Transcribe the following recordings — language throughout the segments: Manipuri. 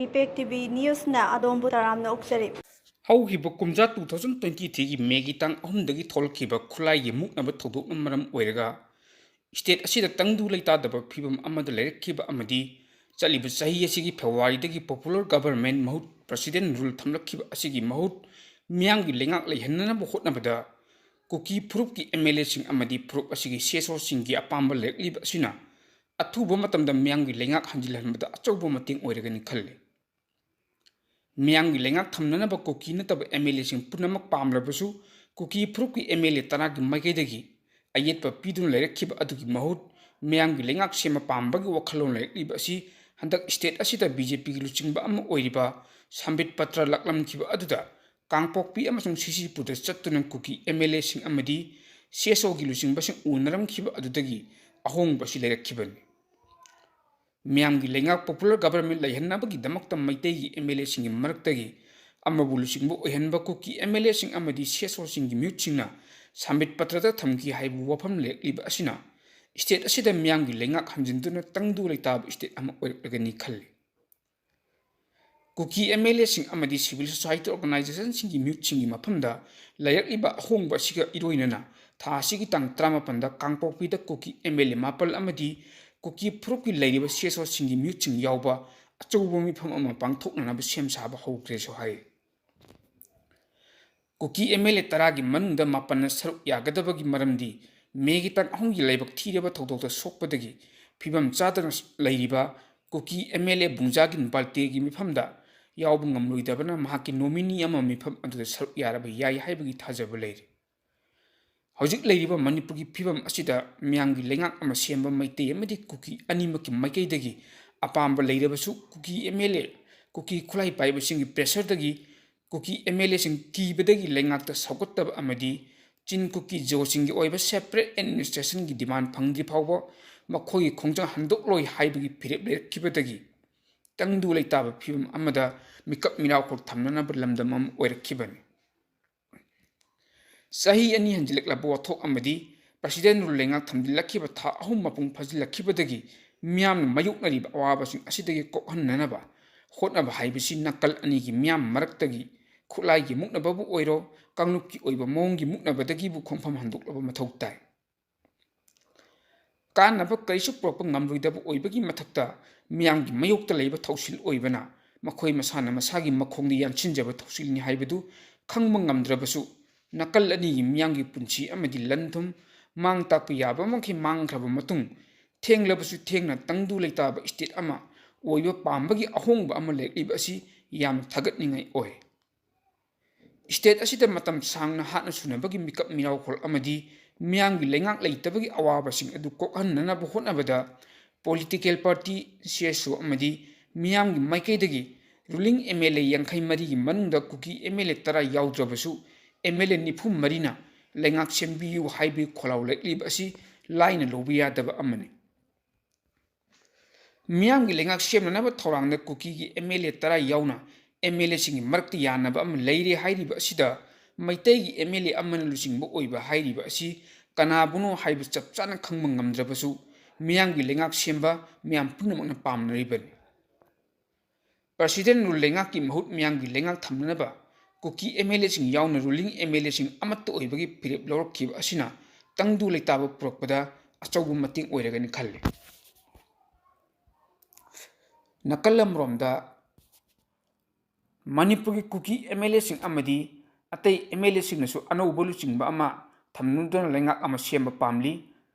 ꯏꯄꯦꯛ ꯇꯤꯚꯤ ꯅ꯭ꯌꯨꯁꯅ ꯑꯗꯣꯝꯕꯨ ꯇꯔꯥꯝꯅ ꯑꯣꯛꯆꯔꯤ꯫ ꯍꯧꯈꯤꯕ ꯀꯨꯝꯖꯥ 2023ꯒꯤ ꯃꯦꯒꯤ ꯇꯥꯡ 3ꯗꯒꯤ ꯊꯣꯛꯂꯛꯈꯤꯕ ꯈꯨꯠꯂꯥꯏꯒꯤ ꯃꯨꯛꯅꯕ ꯊꯧꯗꯣꯛꯅ ꯃꯔꯝ ꯑꯣꯏꯔꯒ ꯁ꯭ꯇꯦꯠ ꯑꯁꯤꯗ ꯇꯪꯗꯨ ꯂꯩꯇꯥꯗꯕ ꯐꯤꯚꯝ ꯑꯃꯗ ꯂꯩꯔꯛꯈꯤꯕ ꯑꯃꯗꯤ ꯆꯠꯂꯤꯕ ꯆꯍꯤ ꯑꯁꯤꯒꯤ ꯐꯦꯕ꯭ꯔꯨꯋꯥꯔꯤꯗꯒꯤ ꯄꯣꯄꯨꯂꯔ ꯒꯚꯔꯟꯃꯦꯟꯠ ꯃꯍꯨꯠ ꯄ꯭ꯔꯁꯤꯗꯦꯟꯠ ꯔꯨꯜ ꯊꯝꯂꯛꯈꯤꯕ ꯑꯁꯤꯒꯤ ꯃꯍꯨꯠ ꯃꯤꯌꯥꯝꯒꯤ ꯂꯩꯉꯥꯛ ꯂꯩꯍꯟꯅꯅꯕ ꯍꯣꯠꯅꯕꯗ ꯀꯨꯀꯤ ꯐꯨꯔꯨꯞꯀꯤ MLAꯁꯤꯡ ꯑꯃꯗꯤ ꯐꯨꯔꯨꯞ ꯑꯁꯤꯒꯤ ꯁꯦꯁꯣꯁꯤꯡꯒꯤ ꯑꯄꯥꯝꯕ ꯂꯩꯔꯛꯂꯤꯕ ꯑꯁꯤꯅ ꯑꯊꯨꯕ ꯃꯇꯝꯗ ꯃꯤꯌꯥꯝꯒꯤ ꯂꯩꯉꯥꯛ ꯍꯟꯖꯤꯜꯍꯟꯕꯗ ꯑꯆꯧꯕ ꯃꯇꯦꯡ ꯑꯣꯏꯔꯒꯅꯤ ꯈꯜꯂꯤ꯫ ꯃꯤꯌꯥꯝꯒꯤ ꯂꯩꯉꯥꯛ ꯊꯝꯅꯅꯕ ꯀꯨꯀꯤ ꯅꯠꯇꯕ MLAꯁꯤꯡ ꯄꯨꯝꯅꯃꯛ ꯄꯥꯝꯂꯕꯁꯨ ꯀꯨꯀꯤ ꯐꯨꯔꯨꯞꯀꯤ MLA 10ꯒꯤ ꯃꯥꯏꯀꯩꯗꯒꯤ ꯑꯌꯦꯠꯄ ꯄꯤꯗꯨꯅ ꯂꯩꯔꯛꯈꯤꯕ ꯑꯗꯨꯒꯤ ꯃꯍꯨꯠ ꯃꯤꯌꯥꯝꯒꯤ ꯂꯩꯉꯥꯛ ꯁꯦꯝꯕ ꯄꯥꯝꯕꯒꯤ ꯋꯥꯈꯜꯂꯣꯟ ꯂꯩꯔꯛꯂꯤꯕ ꯑꯁꯤ ꯍꯟꯗꯛ ꯁ꯭ꯇꯦꯠ ꯑꯁꯤꯗ BJPꯒꯤ ꯂꯨꯆꯤꯡꯕ ꯑꯃ ꯑꯣꯏꯔꯤꯕ ꯁꯝꯕꯤꯠ ꯄꯇ꯭ꯔ ꯂꯥꯛꯂꯝꯈꯤꯕ ꯑꯗꯨꯗ ꯀꯥꯡꯄꯣꯛꯄꯤ ꯑꯃꯁꯨꯡ ꯁꯤꯁꯤꯄꯨꯔꯗ ꯆꯠꯇꯨꯅ ꯀꯨꯀꯤ MLAꯁꯤꯡ ꯑꯃꯗꯤ ꯁꯦꯁꯣꯒꯤ ꯂꯨꯆꯤꯡꯕꯁꯤꯡ ꯎꯅꯔꯝꯈꯤꯕ ꯑꯗꯨꯗꯒꯤ ꯑꯍꯣꯡꯕ ꯑꯁꯤ ꯂꯩꯔꯛꯈꯤꯕꯅꯤ꯫ ꯃꯤꯌꯥꯝꯒꯤ ꯂꯩꯉꯥꯛ ꯄꯣꯄꯨꯂꯔ ꯒꯚꯔꯟꯃꯦꯟꯠ ꯂꯩꯍꯟꯅꯕꯒꯤꯗꯃꯛꯇ ꯃꯩꯇꯩꯒꯤ MLAꯁꯤꯡꯒꯤ ꯃꯔꯛꯇꯒꯤ ꯑꯃꯕꯨ ꯂꯨꯆꯤꯡꯕ ꯑꯣꯏꯍꯟꯕ ꯀꯨꯀꯤ MLAꯁꯤꯡ ꯑꯃꯗꯤ ꯁꯦꯁꯣꯁꯤꯡꯒꯤ ꯃꯤꯍꯨꯠꯁꯤꯡꯅ ꯁꯝꯕꯤꯠ ꯄꯇ꯭ꯔꯗ ꯊꯝꯈꯤ ꯍꯥꯏꯕ ꯋꯥꯐꯝ ꯂꯩꯔꯛꯂꯤꯕ ꯑꯁꯤꯅ ꯁ꯭ꯇꯦꯠ ꯑꯁꯤꯗ ꯃꯤꯌꯥꯝꯒꯤ ꯂꯩꯉꯥꯛ ꯍꯟꯖꯤꯟꯗꯨꯅ ꯇꯪꯗꯨ ꯂꯩꯇꯥꯕ ꯁ꯭ꯇꯦꯠ ꯑꯃ ꯑꯣꯏꯔꯛꯂꯒꯅꯤ ꯈꯜꯂꯤ꯫ ꯀꯨꯀꯤ MLAꯁꯤꯡ ꯑꯃꯗꯤ ꯁꯤꯚꯤꯜ ꯁꯣꯁꯥꯏꯇꯤ ꯑꯣꯔꯒꯅꯥꯏꯖꯦꯁꯟꯁꯤꯡꯒꯤ ꯃꯤꯍꯨꯠꯁꯤꯡꯒꯤ ꯃꯐꯝꯗ ꯂꯩꯔꯛꯂꯤꯕ ꯑꯍꯣꯡꯕ ꯑꯁꯤꯒ ꯏꯔꯣꯏꯅꯅ ꯊꯥ ꯑꯁꯤꯒꯤ ꯇꯥꯡ 17ꯗ ꯀꯥꯡꯄꯣꯛꯄꯤꯗ ꯀꯨꯀꯤ MLA 9 ꯑꯃꯗꯤ ꯀꯨꯀꯤ ꯐꯨꯔꯨꯞꯀꯤ ꯂꯩꯔꯤꯕ ꯁꯦꯁꯣꯁꯤꯡꯒꯤ ꯃꯤꯍꯨꯠꯁꯤꯡ ꯌꯥꯎꯕ ꯑꯆꯧꯕ ꯃꯤꯐꯝ ꯑꯃ ꯄꯥꯡꯊꯣꯛꯅꯅꯕ ꯁꯦꯝ ꯁꯥꯕ ꯍꯧꯈ꯭ꯔꯦꯁꯨ ꯍꯥꯏ꯫ ꯀꯨꯀꯤ MLA 10ꯒꯤ ꯃꯅꯨꯡꯗ 9ꯅ ꯁꯔꯨꯛ ꯌꯥꯒꯗꯕꯒꯤ ꯃꯔꯝꯗꯤ ꯃꯦꯒꯤ ꯇꯥꯡ 3ꯒꯤ ꯂꯥꯏꯕꯛ ꯊꯤꯔꯕ ꯊꯧꯗꯣꯛꯇ ꯁꯣꯛꯄꯗꯒꯤ ꯐꯤꯚꯝ ꯆꯥꯗꯅ ꯂꯩꯔꯤꯕ ꯀꯨꯀꯤ MLA ꯕꯨꯡꯖꯥꯒꯤꯟ ꯕꯥꯜꯇꯦꯒꯤ ꯃꯤꯐꯝꯗ ꯌꯥꯎꯕ ꯉꯝꯂꯣꯏꯗꯕꯅ ꯃꯍꯥꯛꯀꯤ ꯅꯣꯃꯤꯅꯤ ꯑꯃ ꯃꯤꯐꯝ ꯑꯗꯨꯗ ꯁꯔꯨꯛ ꯌꯥꯔꯕ ꯌꯥꯏ ꯍꯥꯏꯕꯒꯤ ꯊꯥꯖꯕ ꯂꯩꯔꯤ꯫ ꯍꯧꯖꯤꯛ ꯂꯩꯔꯤꯕ ꯃꯅꯤꯄꯨꯔꯒꯤ ꯐꯤꯚꯝ ꯑꯁꯤꯗ ꯃꯤꯌꯥꯝꯒꯤ ꯂꯩꯉꯥꯛ ꯑꯃ ꯁꯦꯝꯕ ꯃꯩꯇꯩ ꯑꯃꯗꯤ ꯀꯨꯀꯤ ꯑꯅꯤꯃꯛꯀꯤ ꯃꯥꯏꯀꯩꯗꯒꯤ ꯑꯄꯥꯝꯕ ꯂꯩꯔꯕꯁꯨ ꯀꯨꯀꯤ MLA ꯀꯨꯀꯤ ꯈꯨꯠꯂꯥꯏ ꯄꯥꯏꯕꯁꯤꯡꯒꯤ ꯄ꯭ꯔꯦꯁꯔꯗꯒꯤ ꯀꯨꯀꯤ MLAꯁꯤꯡ ꯀꯤꯕꯗꯒꯤ ꯂꯩꯉꯥꯛꯇ ꯁꯧꯒꯠꯇꯕ ꯑꯃꯗꯤ ꯆꯤꯟ ꯀꯨꯀꯤ ꯖꯣꯁꯤꯡꯒꯤ ꯑꯣꯏꯕ ꯁꯦꯄꯔꯦꯠ ꯑꯦꯗꯃꯤꯅꯤꯁꯇ꯭ꯔꯦꯁꯟꯒꯤ ꯗꯤꯃꯥꯟ ꯐꯪꯗ꯭ꯔꯤ ꯐꯥꯎꯕ ꯃꯈꯣꯏꯒꯤ ꯈꯣꯡꯖꯪ ꯍꯟꯗꯣꯛꯂꯣꯏ ꯍꯥꯏꯕꯒꯤ ꯐꯤꯔꯦꯞ ꯂꯩꯔꯛꯈꯤꯕꯗꯒꯤ ꯇꯪꯗꯨ ꯂꯩꯇꯥꯕ ꯐꯤꯚꯝ ꯑꯃꯗ ꯃꯤꯀꯞ ꯃꯤꯔꯥꯎꯈꯛ ꯊꯝꯅꯅꯕ ꯂꯝꯗꯝ ꯑꯃ ꯑꯣꯏꯔꯛꯈꯤꯕꯅꯤ꯫ ꯆꯍꯤ 2 ꯍꯟꯖꯤꯜꯂꯛꯂꯕ ꯋꯥꯊꯣꯛ ꯑꯃꯗꯤ ꯄ꯭ꯔꯁꯤꯗꯦꯟꯠ ꯔꯨꯜ ꯂꯩꯉꯥꯛ ꯊꯝꯖꯤꯜꯂꯛꯈꯤꯕ ꯊꯥ 3 ꯃꯄꯨꯡ ꯐꯥꯖꯤꯜꯂꯛꯈꯤꯕꯗꯒꯤ ꯃꯤꯌꯥꯝꯅ ꯃꯥꯌꯣꯛꯅꯔꯤꯕ ꯑꯋꯥꯕꯁꯤꯡ ꯑꯁꯤꯗꯒꯤ ꯀꯣꯛꯍꯟꯅꯅꯕ ꯍꯣꯠꯅꯕ ꯍꯥꯏꯕꯁꯤ ꯅꯥꯀꯜ ꯑꯅꯤꯒꯤ ꯃꯤꯌꯥꯝ ꯃꯔꯛꯇꯒꯤ ꯈꯨꯠꯂꯥꯏꯒꯤ ꯃꯨꯛꯅꯕꯕꯨ ꯑꯣꯏꯔꯣ ꯀꯥꯡꯂꯨꯞꯀꯤ ꯑꯣꯏꯕ ꯃꯑꯣꯡꯒꯤ ꯃꯨꯛꯅꯕꯗꯒꯤꯕꯨ ꯈꯣꯡꯐꯝ ꯍꯟꯗꯣꯛꯂꯕ ꯃꯊꯧ ꯇꯥꯏ꯫ ꯀꯥꯟꯅꯕ ꯀꯔꯤꯁꯨ ꯄꯨꯔꯛꯄ ꯉꯝꯂꯣꯏꯗꯕ ꯑꯣꯏꯕꯒꯤ ꯃꯊꯛꯇ ꯃꯤꯌꯥꯝꯒꯤ ꯃꯥꯌꯣꯛꯇ ꯂꯩꯕ ꯊꯧꯁꯤꯜ ꯑꯣꯏꯕꯅ ꯃꯈꯣꯏ ꯃꯁꯥꯅ ꯃꯁꯥꯒꯤ ꯃꯈꯣꯡꯗ ꯌꯥꯟꯁꯤꯟꯖꯕ ꯊꯧꯁꯤꯜꯅꯤ ꯍꯥꯏꯕꯗꯨ ꯈꯪꯕ ꯉꯝꯗ꯭ꯔꯕꯁꯨ ꯅꯥꯀꯜ ꯑꯅꯤꯒꯤ ꯃꯤꯌꯥꯝꯒꯤ ꯄꯨꯟꯁꯤ ꯑꯃꯗꯤ ꯂꯟ ꯊꯨꯝ ꯃꯥꯡ ꯇꯥꯛꯄ ꯌꯥꯕ ꯃꯈꯩ ꯃꯥꯡꯈ꯭ꯔꯕ ꯃꯇꯨꯡ ꯊꯦꯡꯂꯕꯁꯨ ꯊꯦꯡꯅ ꯇꯪꯗꯨ ꯂꯩꯇꯥꯕ ꯁ꯭ꯇꯦꯠ ꯑꯃ ꯑꯣꯏꯕ ꯄꯥꯝꯕꯒꯤ ꯑꯍꯣꯡꯕ ꯑꯃ ꯂꯩꯔꯛꯂꯤꯕ ꯑꯁꯤ ꯌꯥꯝꯅ ꯊꯥꯒꯠꯅꯤꯡꯉꯥꯏ ꯑꯣꯏ꯫ ꯁ꯭ꯇꯦꯠ ꯑꯁꯤꯗ ꯃꯇꯝ ꯁꯥꯡꯅ ꯍꯥꯠꯅ ꯁꯨꯅꯕꯒꯤ ꯃꯤꯀꯞ ꯃꯤꯔꯥꯎꯈꯣꯜ ꯑꯃꯗꯤ ꯃꯤꯌꯥꯝꯒꯤ ꯂꯩꯉꯥꯛ ꯂꯩꯇꯕꯒꯤ ꯑꯋꯥꯕꯁꯤꯡ ꯑꯗꯨ ꯀꯣꯛꯍꯟꯅꯅꯕ ꯍꯣꯠꯅꯕꯗ ꯄꯣꯂꯤꯇꯤꯀꯦꯜ ꯄꯥꯔꯇꯤ CSO ꯑꯃꯗꯤ ꯃꯤꯌꯥꯝꯒꯤ ꯃꯥꯏꯀꯩꯗꯒꯤ ꯔꯨꯂꯤꯡ MLA 53ꯒꯤ ꯃꯅꯨꯡꯗ ꯀꯨꯀꯤ MLA 10 ꯌꯥꯎꯗ꯭ꯔꯕꯁꯨ MLA 94ꯅ ꯂꯩꯉꯥꯛ ꯁꯦꯝꯕꯤꯌꯨ ꯍꯥꯏꯕꯒꯤ ꯈꯣꯜꯂꯥꯎ ꯂꯩꯔꯛꯂꯤꯕ ꯑꯁꯤ ꯂꯥꯏꯅ ꯂꯧꯕ ꯌꯥꯗꯕ ꯑꯃꯅꯤ꯫ ꯃꯤꯌꯥꯝꯒꯤ ꯂꯩꯉꯥꯛ ꯁꯦꯝꯅꯅꯕ ꯊꯧꯔꯥꯡꯗ ꯀꯨꯀꯤꯒꯤ MLA 10 ꯌꯥꯎꯅ MLAꯁꯤꯡꯒꯤ ꯃꯔꯛꯇ ꯌꯥꯅꯕ ꯑꯃ ꯂꯩꯔꯦ ꯍꯥꯏꯔꯤꯕ ꯑꯁꯤꯗ ꯃꯩꯇꯩꯒꯤ MLA ꯑꯃꯅ ꯂꯨꯆꯤꯡꯕ ꯑꯣꯏꯕ ꯍꯥꯏꯔꯤꯕ ꯑꯁꯤ ꯀꯅꯥꯕꯨꯅꯣ ꯍꯥꯏꯕ ꯆꯞ ꯆꯥꯅ ꯈꯪꯕ ꯉꯝꯗ꯭ꯔꯕꯁꯨ ꯃꯤꯌꯥꯝꯒꯤ ꯂꯩꯉꯥꯛ ꯁꯦꯝꯕ ꯃꯤꯌꯥꯝ ꯄꯨꯝꯅꯃꯛꯅ ꯄꯥꯝꯅꯔꯤꯕꯅꯤ꯫ ꯄ꯭ꯔꯁꯤꯗꯦꯟꯠ ꯔꯨꯜ ꯂꯩꯉꯥꯛꯀꯤ ꯃꯍꯨꯠ ꯃꯤꯌꯥꯝꯒꯤ ꯂꯩꯉꯥꯛ ꯊꯝꯅꯅꯕ ꯀꯨꯀꯤ MLAꯁꯤꯡ ꯌꯥꯎꯅ ꯔꯨꯂꯤꯡ MLAꯁꯤꯡ ꯑꯃꯠꯇ ꯑꯣꯏꯕꯒꯤ ꯐꯤꯔꯦꯞ ꯂꯧꯔꯛꯈꯤꯕ ꯑꯁꯤꯅ ꯇꯪꯗꯨ ꯂꯩꯇꯥꯕ ꯄꯨꯔꯛꯄꯗ ꯑꯆꯧꯕ ꯃꯇꯦꯡ ꯑꯣꯏꯔꯒꯅꯤ ꯈꯜꯂꯤ꯫ ꯅꯥꯀꯜ ꯑꯃꯔꯣꯝꯗ ꯃꯅꯤꯄꯨꯔꯒꯤ ꯀꯨꯀꯤ MLAꯁꯤꯡ ꯑꯃꯗꯤ ꯑꯇꯩ MLAꯁꯤꯡꯅꯁꯨ ꯑꯅꯧꯕ ꯂꯨꯆꯤꯡꯕ ꯑꯃ ꯊꯝꯅꯗꯨꯅ ꯂꯩꯉꯥꯛ ꯑꯃ ꯁꯦꯝꯕ ꯄꯥꯝꯂꯤ꯫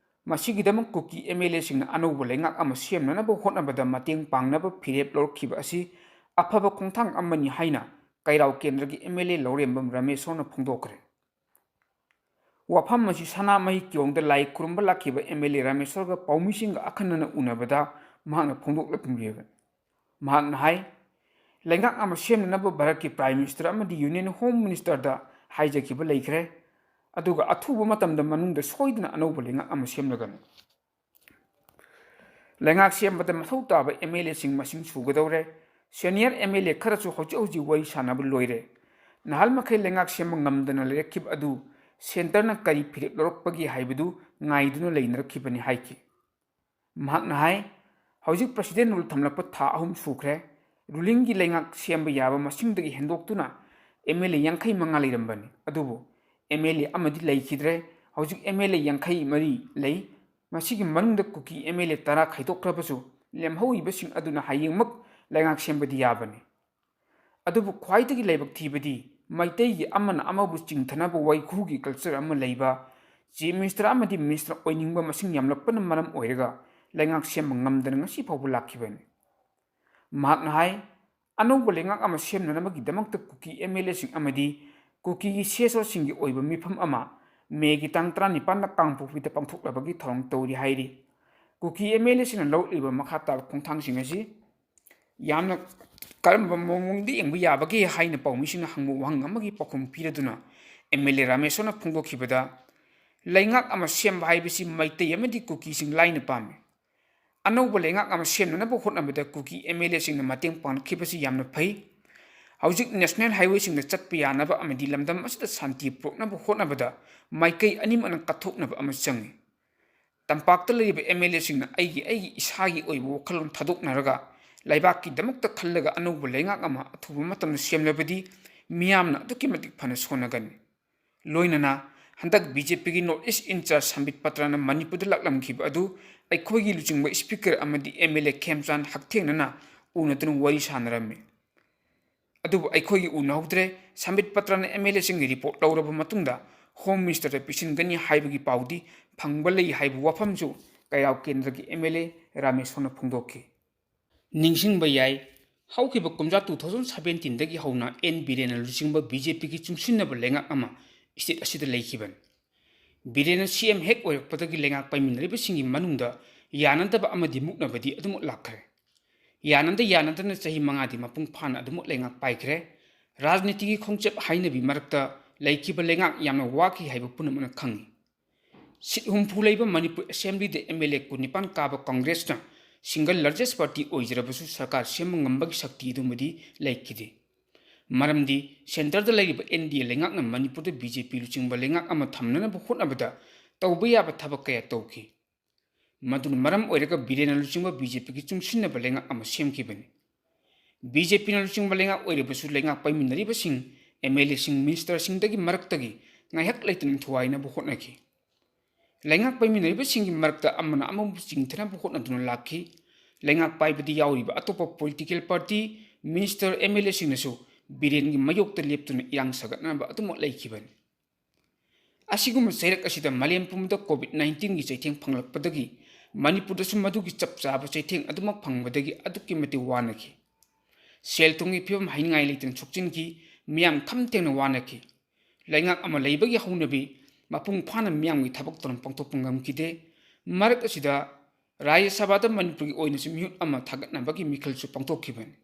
ꯃꯁꯤꯒꯤꯗꯃꯛ ꯀꯨꯀꯤ MLAꯁꯤꯡꯅ ꯑꯅꯧꯕ ꯂꯩꯉꯥꯛ ꯑꯃ ꯁꯦꯝꯅꯅꯕ ꯍꯣꯠꯅꯕꯗ ꯃꯇꯦꯡ ꯄꯥꯡꯅꯕ ꯐꯤꯔꯦꯞ ꯂꯧꯔꯛꯈꯤꯕ ꯑꯁꯤ ꯑꯐꯕ ꯈꯣꯡꯊꯥꯡ ꯑꯃꯅꯤ ꯍꯥꯏꯅ ꯀꯩꯔꯥꯎ ꯀꯦꯟꯗ꯭ꯔꯒꯤ MLA ꯂꯧꯔꯦꯝꯕꯝ ꯔꯥꯃꯦꯁꯣꯔꯅ ꯐꯣꯡꯗꯣꯛꯈ꯭ꯔꯦ꯫ ꯋꯥꯐꯝ ꯑꯁꯤ ꯁꯅꯥꯃꯍꯤ ꯀꯤꯌꯣꯡꯗ ꯂꯥꯏ ꯈꯨꯔꯨꯝꯕ ꯂꯥꯛꯈꯤꯕ MLA ꯔꯥꯃꯦꯁꯣꯔꯒ ꯄꯥꯎꯃꯤꯁꯤꯡꯒ ꯑꯈꯟꯅꯅ ꯎꯅꯕꯗ ꯃꯍꯥꯛꯅ ꯐꯣꯡꯗꯣꯛꯂꯛꯂꯤꯕꯅꯤ꯫ ꯃꯍꯥꯛꯅ ꯍꯥꯏ ꯂꯩꯉꯥꯛ ꯑꯃ ꯁꯦꯝꯅꯅꯕ ꯚꯥꯔꯠꯀꯤ ꯄ꯭ꯔꯥꯏꯝ ꯃꯤꯅꯤꯁꯇꯔ ꯑꯃꯗꯤ ꯌꯨꯅꯤꯌꯟ ꯍꯣꯝ ꯃꯤꯅꯤꯁꯇꯔꯗ ꯍꯥꯏꯖꯈꯤꯕ ꯂꯩꯈ꯭ꯔꯦ꯫ ꯑꯗꯨꯒ ꯑꯊꯨꯕ ꯃꯇꯝꯗ ꯃꯅꯨꯡꯗ ꯁꯣꯏꯗꯅ ꯑꯅꯧꯕ ꯂꯩꯉꯥꯛ ꯑꯃ ꯁꯦꯝꯂꯒꯅꯤ꯫ ꯂꯩꯉꯥꯛ ꯁꯦꯝꯕꯗ ꯃꯊꯧ ꯇꯥꯕ MLAꯁꯤꯡ ꯃꯁꯤꯡ ꯁꯨꯒꯗꯧꯔꯦ꯫ ꯁꯦꯅꯤꯌꯔ MLA ꯈꯔꯁꯨ ꯍꯧꯖꯤꯛ ꯋꯥꯔꯤ ꯁꯥꯟꯅꯕ ꯂꯣꯏꯔꯦ꯫ ꯅꯍꯥꯜ ꯃꯈꯩ ꯂꯩꯉꯥꯛ ꯁꯦꯝꯕ ꯉꯝꯗꯅ ꯂꯩꯔꯛꯈꯤꯕ ꯑꯗꯨ ꯁꯦꯟꯇꯔꯅ ꯀꯔꯤ ꯐꯤꯔꯦꯞ ꯂꯧꯔꯛꯄꯒꯦ ꯍꯥꯏꯕꯗꯨ ꯉꯥꯏꯗꯨꯅ ꯂꯩꯅꯔꯛꯈꯤꯕꯅꯤ ꯍꯥꯏꯈꯤ꯫ ꯃꯍꯥꯛꯅ ꯍꯥꯏ ꯍꯧꯖꯤꯛ ꯄ꯭ꯔꯁꯤꯗꯦꯟꯠ ꯔꯨꯜ ꯊꯝꯂꯛꯄ ꯊꯥ 3 ꯁꯨꯈ꯭ꯔꯦ꯫ ruling gi lengak siamba yaba masing dagi hendok MLA yankai manga leirambani adubu MLA amadi leikidre haujuk MLA yankai mari lei masigi manungda kuki MLA tara khaidokrabasu lemhauibasing aduna hayengmak lengak siambadi yabani adubu khwaidagi leibak thibadi maitei amana amabu chingthanabu waikhugi culture ama leiba chief minister amadi minister oiningba masing yamlakpana maram oiraga lengak siam ngamdana ngasi phabu lakhibani mahakna hai anouba lengak ama semnanabagi damakta kuki MLA sing amadi kuki gi seso singi oiba mifam ama megi tang 19 na kangpukpita pangthuklabagi thorong tawri hairi kuki MLA sing lawliba makhata khongthang sing asi yamna karamba mongdi engbu yabagi haina pawmi sing hangmu wang amagi pakhum piraduna MLA ramesona phungdokhibada lengak ama sem haibisi maitei amadi kuki sing laina pame anouba lengak ama semnanaba hotnabada kuki MLA sing mateng pangkhibasi yamna phai haujuk national highway sing chatpa yanaba amadi lamdam asida santi proknaba hotnabada maikai anim anang kathoknaba ama changi tampakta leriba MLA sing aigi isagi oibo wakhalon thadoknaraga laibaki damakta khallaga anouba lengak ama athuba matamna semlabadi miyamna aduki matik phana sonagani loinana handak BJP gi North East in charge Sambit Patrana Manipur da laklam khib adu aikhogi luchingba speaker amadi MLA Khemchan Hakthengna unatun wari sanarame adu aikhogi unahudre Sambit Patrana MLA sing report lawraba matungda Home Minister represent gani haibagi paudi phangbalei haibu wafamju kayaw kendra gi MLA Ramesona phungdokhi ningsingba yai haukiba kumja 2017 dagi hauna N Birena luchingba BJP gi chungsinnaba lengak ama state asida leikiban Birena CM hek oirakpadagi lengak paiminariba singi manungda yanandaba amadi muknabadi adumuk lakhre yanandana chahi mangadi mapung phana adumuk lengak paikre rajniti gi khongchep hainabi marakta leikiba lengak yamna waki haiba punamana khangi sit humpu leiba Manipur Assembly de MLA kunipan kaba Congress na single largest party oijrabasu sarkar sem ngambagi shakti dumadi leikide maramdi center da laiba NDA lengak na Manipur da BJP luchingba lengak ama thamnana bu hotnabada tawba yaba thabak kaya tawki madun maram oiraga Birena luchingba BJP gi chungsinna ba lengak ama semkibani BJP na luchingba lengak oirabasu lengak paiminariba sing MLA sing minister sing dagi maraktagi ngaiak laitan thuwaina bu hotnaki lengak paiminariba singi marakta amana amabu chingthana bu hotnaduna lakhi lengak paibadi yawriba atopa political party minister MLA sing nasu Biren gi mayokta leptuna yang sagatna ba atumo leikibani asigum sairak asida malem pumda COVID-19 gi chaitheng phanglakpadagi Manipur da sumadu gi chapcha ba chaitheng adumak phangbadagi adukki mati wanaki seltungi phibam haingai leitin chokchin gi miyam thamtengna wanaki lengak ama leibagi haunabi mapung phana miyam gi thabak ton pangtopungam kide marak asida Rajya Sabha da Manipur gi oina simhut ama thagatna bagi mikhalchu pangtokibani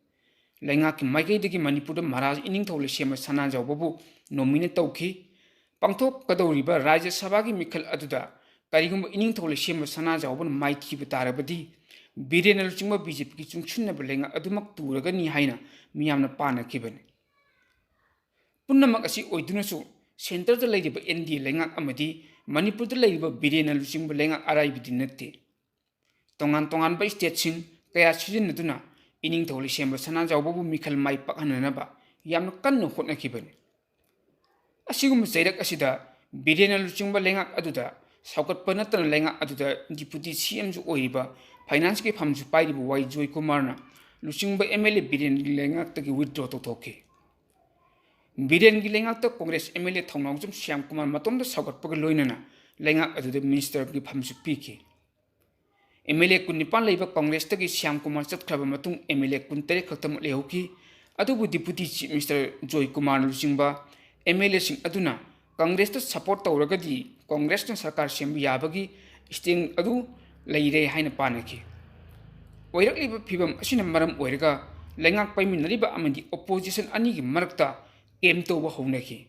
lengak ki maikai dagi Manipur da Maharaj ining thole sema sana jawbabu nominate tawki pangthok kadawriba Rajya Sabha gi mikhal aduda karigum ining thole sema sana jawban maiki batarabadi Birena luchingba BJP gi chungchunna belenga adumak turaga ni haina miyamna pana kibani punnamak asi oidunasu center da laiba NDA lengak amadi Manipur da laiba Birena luchingba lengak araibidi natte tongan ba state sing kaya sijinnaduna ining thole sema sana jawbabu mikhal mai pakhananaba yamna kannu hotnakibani asigum zairak asida Birena luchingba lengak aduda saukatpa natana lengak aduda deputy CM ju oiba finance ki phamju pairibu wai Joy Kumarna luchingba MLA Birena lengak tagi withdraw tothoke Birena gi lengak ta Congress MLA thongnawjum Syam Kumar matomda saukatpa loinana lengak aduda minister gi phamju piki MLA kunipan leiba Congress tagi Syam Kumar chatkraba matung MLA kuntere khaktam lehauki adubu deputy chief minister Joy Kumar luchingba MLA sing aduna Congress ta support tawragadi Congress na sarkar sem yabagi sting adu leire haina panaki oirakliba phibam asina maram oiraga lengak paiminariba amadi opposition ani gi marakta kem to ba hounaki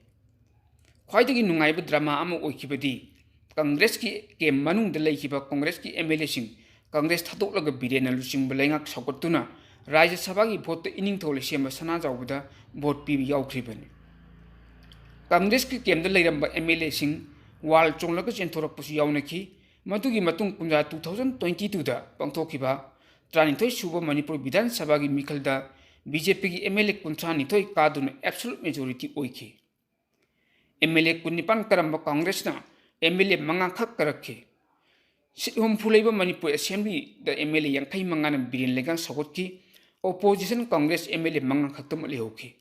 khwaidagi nungaiba drama ama oikibadi Congress ki kem manung da leikiba Congress ki MLA sing Congress thadok Birena luchingba lengak sakotuna Rajya Sabha gi vote ining thole sema sana jawbada vote pibi yawkhribani Congress ki kemda leiramba MLA sing wal chonglaga chenthorapus yawnaki madugi matung kumja 2022 da pangthokiba 39 suba Manipur Vidhan Sabha gi mikhalda BJP की MLA 32 कादुना एब्सोल्यूट मेजॉरिटी ओइखि MLA 19 करम कांग्रेस ना MLA मंगा खक करखे सिट हुमफु लेब मणिपुर असेंबली द MLA 50 ना बिरेन लेगा सगोटकी opposition कांग्रेस MLA मंगा खक्तम लेहोखि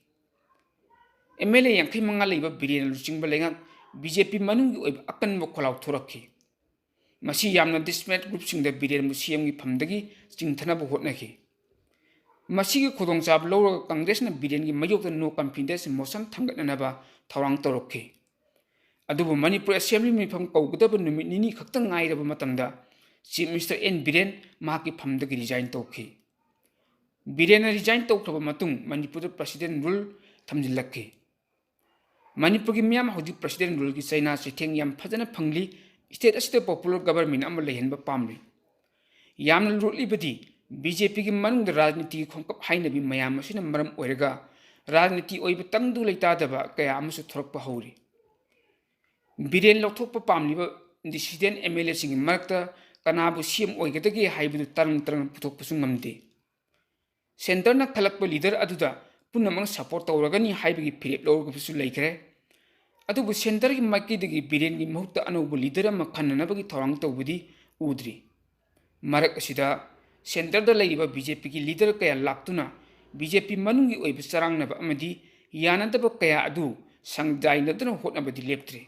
MLA 50 लेब बिरेन लुचिंग लेगा BJP मनुंग ओइब अकन खोलाव थोरखि मसी यामना डिस्मेट ग्रुप सिंग द बिरेन मुसीएम की फमदगी चिंथना बु होटनखि मसी की खुदोंचाब लौर कांग्रेस न बिरेन की मयोक नो कॉन्फिडेंस मोशन थंगननबा थौरांग तौरखि अदुबु मणिपुर असेंबली मिफम कौगदब नुमित निनी खक्तंग ngairab matamda chief minister N Biren माकी फमदगी रिजाइन तौखि बिरेन रिजाइन तौखब मतुंग मणिपुर प्रेसिडेंट रूल थमजिलखि मणिपुर की मियाम हौजी प्रेसिडेंट रूल की चाइना चिथेंग याम फजना फंगली स्टेट असित पॉपुलर गवर्नमेंट अम लेहनब पामली याम लुटलीबदी BJP की मनुंग राजनीति खोंकप हाइनबी मयाम असिन मरम ओइरगा राजनीति ओइब तंगदु लेतादबा कया अमसु थोरकप हौरी बिरेन लौथोकप पामलिब डिसिडेंट MLA सिंग मरकता कनाबु सीएम ओइगदगी हाइबदु तरंग तरंग पुथोकपसु ngamde सेंटर ना खलकप लीडर अदुदा पुनमंग सपोर्ट तौरगनी हाइबगी फिरेप लौरगपसु लेखरे अदुबु सेंटर की माइकीदगी बिरेन की मुहूर्त अनौब लीडर अमा खन्ननबगी थौरांग तौबदी उद्री मरक असिदा सेंटर द लेरिबा BJP की लीडर कया लाक्तुना BJP मनुंगी ओइब चरांगनब अमदी यानदब कया अदु संगदाइनदन होटनबदी लेप्त्रे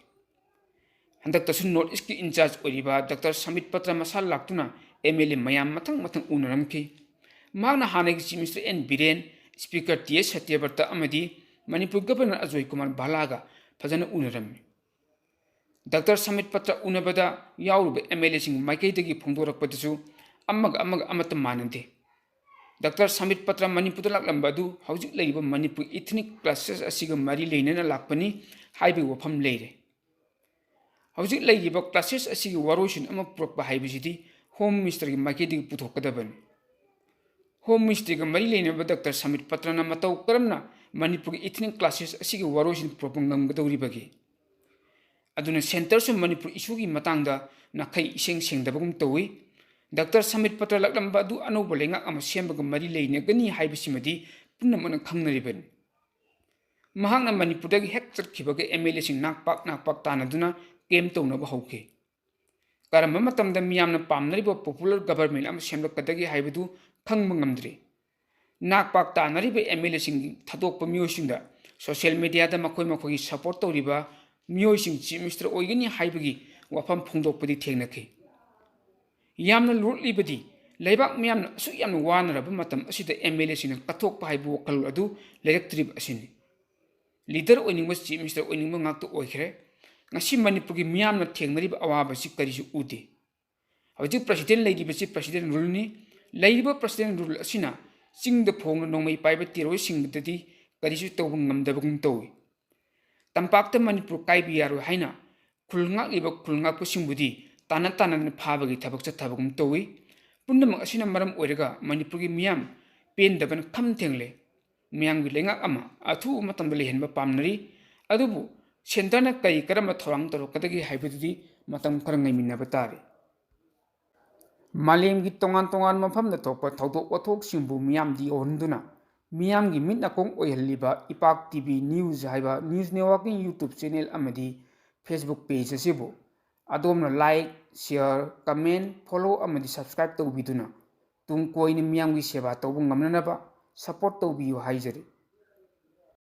हंदक्तसु नॉर्थ ईस्ट की इंचार्ज ओइरिबा डॉक्टर समित पत्र मसा लाक्तुना MLA मयाम मथंग मथंग उनरमखि मागना हानेगी chief minister N Biren speaker TS Satyabrata अमदी मणिपुर गवर्नर अजय कुमार भालागा फजन उनरमि डॉक्टर समित पत्र उनबदा याउरुब MLA सिंग माइकैदगी फोंदोरकपदसु अमत मानदे डॉक्टर समित पत्र मणिपुर लाकलंबदु हौजिक लेरिबा मणिपुर इथनिक क्लासेस असिगा मरी लेनना लाकपनी हाइबे वफम लेरे हौजिक लेरिबा क्लासेस असिगी वारोसिन अमा पुरकपा हाइबसिदी होम मिनिस्टर की माइकेदी पुथोकदबन होम मिनिस्टर का मरी लेनबा डॉक्टर समित पत्रना मतौ करमना मणिपुर इथनिक क्लासेस असिगी वारोसिन पुरकंगमगदौरिबगी अदुना सेंटर से मणिपुर इशू की मतंगदा नखै इसेंग सेंगदबगुम तौई डॉक्टर समित पत्र लकलंबा अदु अनौब लेंगा अमा सेंबग मरी लेनगनी हाइबसिमदी पुनमन खंगनरिबन महांगना मणिपुरदगी हेक चटखिबगे MLA सिंग नाकपाक तानदुना केम तौनब हौखे करम मतमदा मियामना पामनरिबा पॉपुलर गवर्नमेंट अमा सेमलकदगी हाइबदु खंगब ngamdre नाकपाक तानरिबा MLA सिंग थदोकप मियोसिंगदा सोशल मीडिया दा मखोय मखोगी सपोर्ट तौरिबा मियोसिंग चीफ मिनिस्टर ओइगनी हाइबगी वफम फोंदोकपदी थेंगनखि यामना लुटलीबदी लेबाक मियामना असु यामना वानरब मतम असिदा MLA सिंग कथोकपा हाइबु वखल अदु लेरक्त्रिब असिनि लीडर ओइनिंग चीफ मिनिस्टर ओइनिंग ngakto ओइखरे ngasi manipur ki miyamna thengnariba awaba si karisu ude hawji president leiribasi president rule ni leiriba president rule asina singda phongna nongmai paiba tiroi singdadi karisu tawbung ngamdabung tawi tampakta manipur kaibi yaro haina khulngak liba khulngak pu singbudi tanan phabagi thabak chathabagum tawi punnamang asina maram oiraga manipur ki miyam pendaban kham thengle miyang bi lengak ama athu matamda lehenba pamnari adubu centre कई करम थौरांग तौरकदगी हाइबदुदी मतम खर ngaiminaba tare मालेम की तोंगान तोंगान मफम द थोप थौदोक वथोक सिंबु मियाम दी ओहंदुना मियाम की मिट नकोंग ओयहलिबा इपाक टीवी न्यूज हाइबा न्यूज नेटवर्क यूट्यूब चैनल अमदी फेसबुक पेज असिबु अदोमना लाइक शेयर कमेंट फॉलो अमदी सब्सक्राइब तौबिदुना तुम कोइन मियाम की सेवा तौबु ngamnanaba सपोर्ट तौबियु हाइजरी।